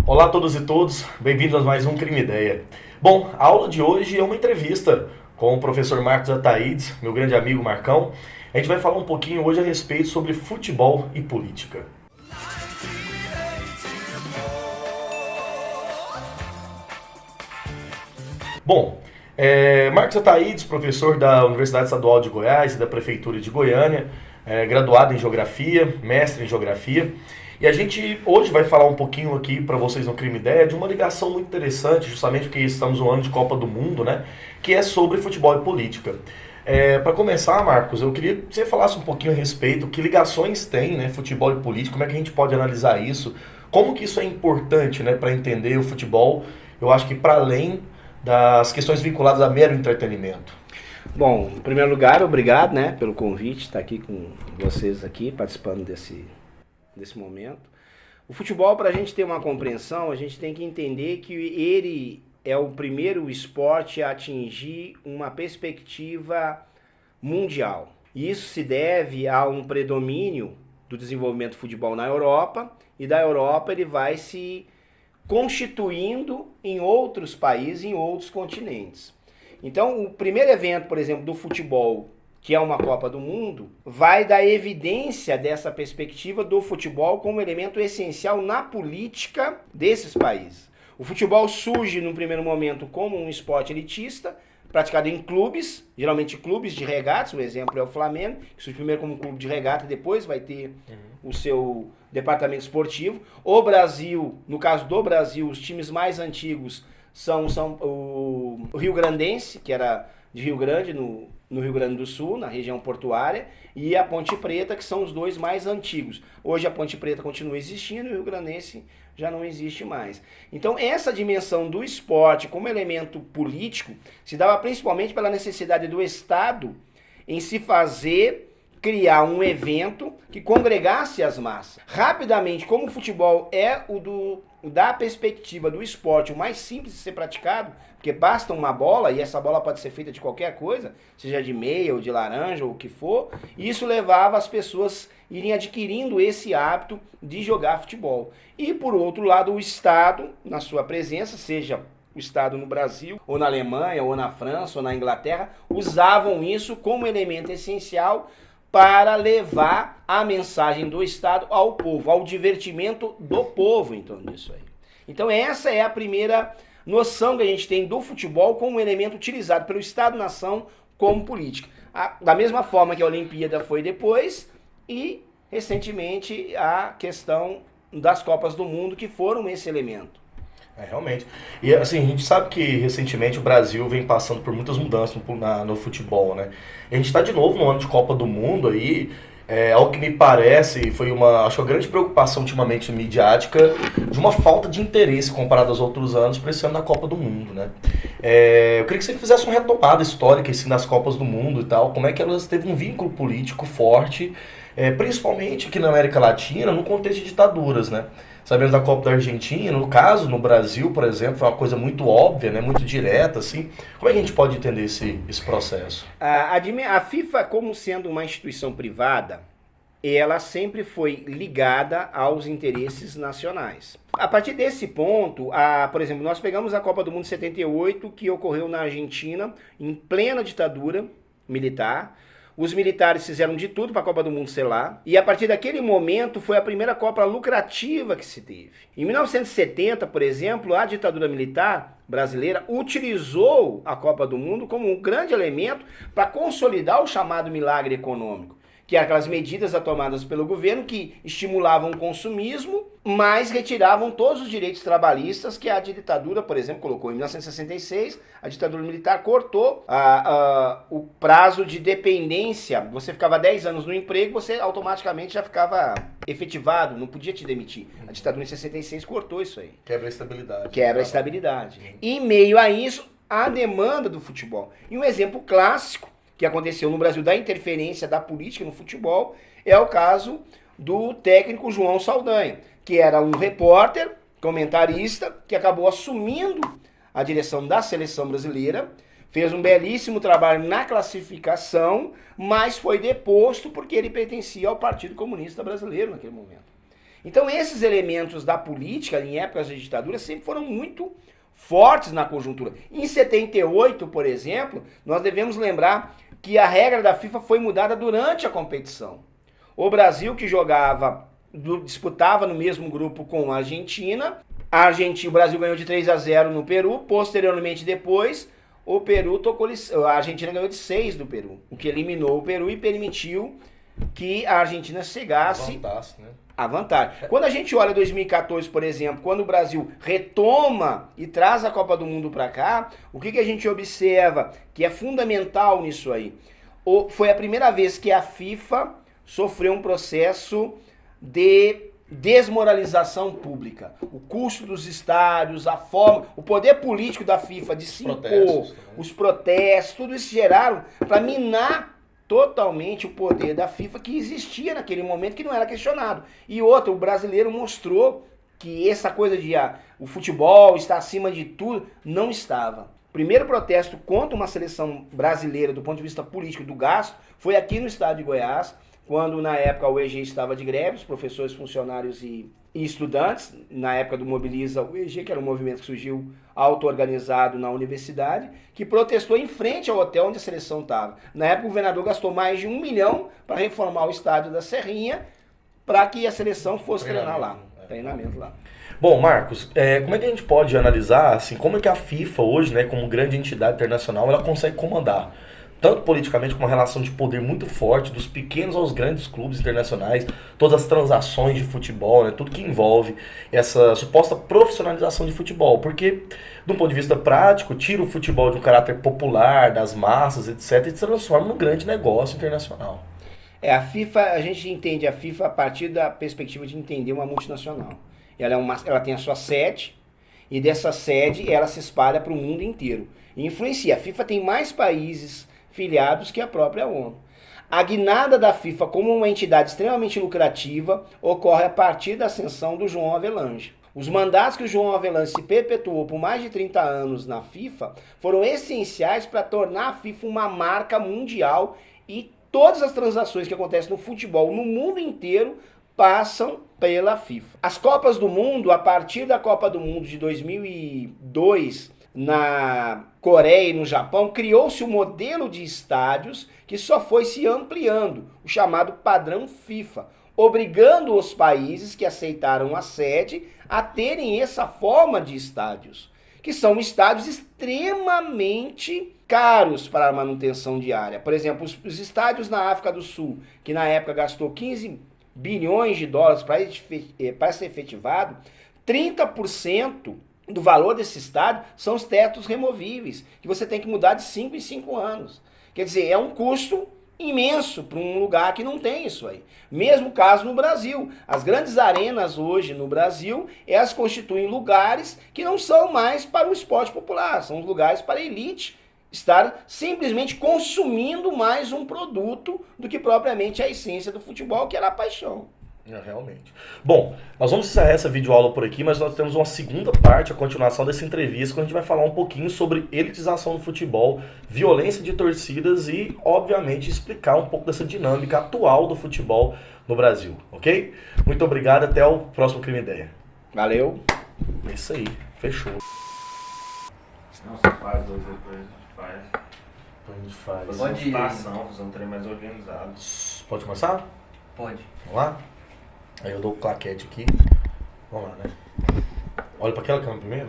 Olá a todos e todos, bem-vindos a mais um Crime Ideia. Bom, a aula de hoje é uma entrevista com o professor Marcos Ataídes, meu grande amigo Marcão. A gente vai falar um pouquinho hoje a respeito sobre futebol e política. Bom, Marcos Ataídes, professor da Universidade Estadual de Goiás e da Prefeitura de Goiânia, graduado em Geografia, mestre em Geografia. E a gente hoje vai falar um pouquinho aqui para vocês no Crime Ideia de uma ligação muito interessante, justamente porque estamos no ano de Copa do Mundo, né? Que é sobre futebol e política. Para começar, Marcos, eu queria que você falasse um pouquinho a respeito, que ligações tem, né, futebol e política, como é que a gente pode analisar isso, como que isso é importante, né, para entender o futebol, eu acho que para além das questões vinculadas a mero entretenimento. Bom, em primeiro lugar, obrigado, né, pelo convite, estar aqui com vocês aqui, participando desse momento. O futebol, para a gente ter uma compreensão, a gente tem que entender que ele é o primeiro esporte a atingir uma perspectiva mundial. E isso se deve a um predomínio do desenvolvimento do futebol na Europa, e da Europa ele vai se constituindo em outros países, em outros continentes. Então, o primeiro evento, por exemplo, do futebol, que é uma Copa do Mundo, vai dar evidência dessa perspectiva do futebol como elemento essencial na política desses países. O futebol surge, num primeiro momento, como um esporte elitista, praticado em clubes, geralmente clubes de regatas, o exemplo é o Flamengo, que surge primeiro como um clube de regata e depois vai ter o seu departamento esportivo. O Brasil, no caso do Brasil, os times mais antigos são o Rio Grandense, que era de Rio Grande, no Rio Grande do Sul, na região portuária, e a Ponte Preta, que são os dois mais antigos. Hoje a Ponte Preta continua existindo e o Rio Grandense já não existe mais. Então essa dimensão do esporte como elemento político se dava principalmente pela necessidade do Estado em se criar um evento que congregasse as massas. Rapidamente, como o futebol é da perspectiva do esporte o mais simples de ser praticado, porque basta uma bola, e essa bola pode ser feita de qualquer coisa, seja de meia ou de laranja ou o que for, e isso levava as pessoas a irem adquirindo esse hábito de jogar futebol. E por outro lado, o Estado, na sua presença, seja o Estado no Brasil, ou na Alemanha, ou na França, ou na Inglaterra, usavam isso como elemento essencial para levar a mensagem do Estado ao povo, ao divertimento do povo em torno disso aí. Então essa é a primeira noção que a gente tem do futebol como um elemento utilizado pelo Estado-nação como política. Da mesma forma que a Olimpíada foi depois e, recentemente, a questão das Copas do Mundo, que foram esse elemento. Realmente. E assim, a gente sabe que recentemente o Brasil vem passando por muitas mudanças no futebol, né? E a gente está de novo no ano de Copa do Mundo aí, ao que me parece, acho que a grande preocupação ultimamente midiática de uma falta de interesse comparado aos outros anos para esse ano da Copa do Mundo, né? Eu queria que você fizesse uma retomada histórica assim, das Copas do Mundo e tal, como é que elas teve um vínculo político forte, principalmente aqui na América Latina, no contexto de ditaduras, né? Sabemos da Copa da Argentina, no caso, no Brasil, por exemplo, foi uma coisa muito óbvia, né, muito direta, assim. Como é que a gente pode entender esse processo? A FIFA, como sendo uma instituição privada, ela sempre foi ligada aos interesses nacionais. A partir desse ponto, por exemplo, nós pegamos a Copa do Mundo 78, que ocorreu na Argentina, em plena ditadura militar. Os militares fizeram de tudo para a Copa do Mundo ser lá. E a partir daquele momento foi a primeira Copa lucrativa que se teve. Em 1970, por exemplo, a ditadura militar brasileira utilizou a Copa do Mundo como um grande elemento para consolidar o chamado milagre econômico, que eram aquelas medidas tomadas pelo governo que estimulavam o consumismo, mas retiravam todos os direitos trabalhistas que a ditadura, por exemplo, colocou. Em 1966, a ditadura militar cortou o prazo de dependência. Você ficava 10 anos no emprego, você automaticamente já ficava efetivado, não podia te demitir. A ditadura em 66 cortou isso aí. Quebra a estabilidade. Quebra a estabilidade. E, em meio a isso, a demanda do futebol. E um exemplo clássico que aconteceu no Brasil da interferência da política no futebol é o caso do técnico João Saldanha, que era um repórter, comentarista, que acabou assumindo a direção da seleção brasileira, fez um belíssimo trabalho na classificação, mas foi deposto porque ele pertencia ao Partido Comunista Brasileiro naquele momento. Então esses elementos da política em épocas de ditadura sempre foram muito fortes na conjuntura. Em 78, por exemplo, nós devemos lembrar que a regra da FIFA foi mudada durante a competição. O Brasil que disputava no mesmo grupo com a Argentina, o Brasil ganhou de 3-0 no Peru, posteriormente depois a Argentina ganhou de 6 do Peru, o que eliminou o Peru e permitiu que a Argentina chegasse a vantagem. Quando a gente olha 2014, por exemplo, quando o Brasil retoma e traz a Copa do Mundo para cá, o que a gente observa que é fundamental nisso aí? Foi a primeira vez que a FIFA sofreu um processo de desmoralização pública. O custo dos estádios, a forma, o poder político da FIFA de se impor, os protestos, tudo isso geraram para minar totalmente o poder da FIFA que existia naquele momento, que não era questionado. E outra, o brasileiro mostrou que essa coisa de o futebol está acima de tudo, não estava. O primeiro protesto contra uma seleção brasileira do ponto de vista político do gasto foi aqui no estado de Goiás, quando na época o EG estava de greve, os professores, funcionários e estudantes, na época do Mobiliza o EG, que era um movimento que surgiu auto-organizado na universidade, que protestou em frente ao hotel onde a seleção estava. Na época o governador gastou mais de 1 milhão para reformar o estádio da Serrinha, para que a seleção fosse treinar lá. Treinamento lá. Bom, Marcos, como é que a gente pode analisar, assim, como é que a FIFA hoje, né, como grande entidade internacional, ela consegue comandar tanto politicamente como uma relação de poder muito forte dos pequenos aos grandes clubes internacionais, todas as transações de futebol, né, tudo que envolve essa suposta profissionalização de futebol, porque, de um ponto de vista prático, tira o futebol de um caráter popular, das massas, etc., e se transforma num grande negócio internacional. A FIFA, a gente entende a FIFA a partir da perspectiva de entender uma multinacional. Ela tem a sua sede, e dessa sede ela se espalha para o mundo inteiro. E influencia. A FIFA tem mais países filiados que a própria ONU. A guinada da FIFA como uma entidade extremamente lucrativa ocorre a partir da ascensão do João Havelange. Os mandatos que o João Havelange se perpetuou por mais de 30 anos na FIFA foram essenciais para tornar a FIFA uma marca mundial, e todas as transações que acontecem no futebol no mundo inteiro passam pela FIFA. As Copas do Mundo, a partir da Copa do Mundo de 2002, na Coreia e no Japão, criou-se um modelo de estádios que só foi se ampliando, o chamado padrão FIFA, obrigando os países que aceitaram a sede a terem essa forma de estádios, que são estádios extremamente caros para a manutenção diária. Por exemplo, os estádios na África do Sul, que na época gastou 15 bilhões de dólares para ser efetivado, 30% do valor desse estádio são os tetos removíveis, que você tem que mudar de 5 em 5 anos. Quer dizer, é um custo imenso para um lugar que não tem isso aí. Mesmo caso no Brasil. As grandes arenas hoje no Brasil, elas constituem lugares que não são mais para o esporte popular, são lugares para a elite estar simplesmente consumindo mais um produto do que propriamente a essência do futebol, que era a paixão. Realmente. Bom, nós vamos encerrar essa videoaula por aqui, mas nós temos uma segunda parte, a continuação dessa entrevista, quando a gente vai falar um pouquinho sobre elitização do futebol, violência de torcidas e, obviamente, explicar um pouco dessa dinâmica atual do futebol no Brasil, ok? Muito obrigado, até o próximo Crime Ideia. Valeu. É isso aí, fechou. Não, você faz dois depois, A gente faz. Fazer uma situação, fazer um treino mais organizado. Pode começar? Pode. Vamos lá? Aí eu dou o claquete aqui. Vamos lá, né? Olha pra aquela câmera primeiro.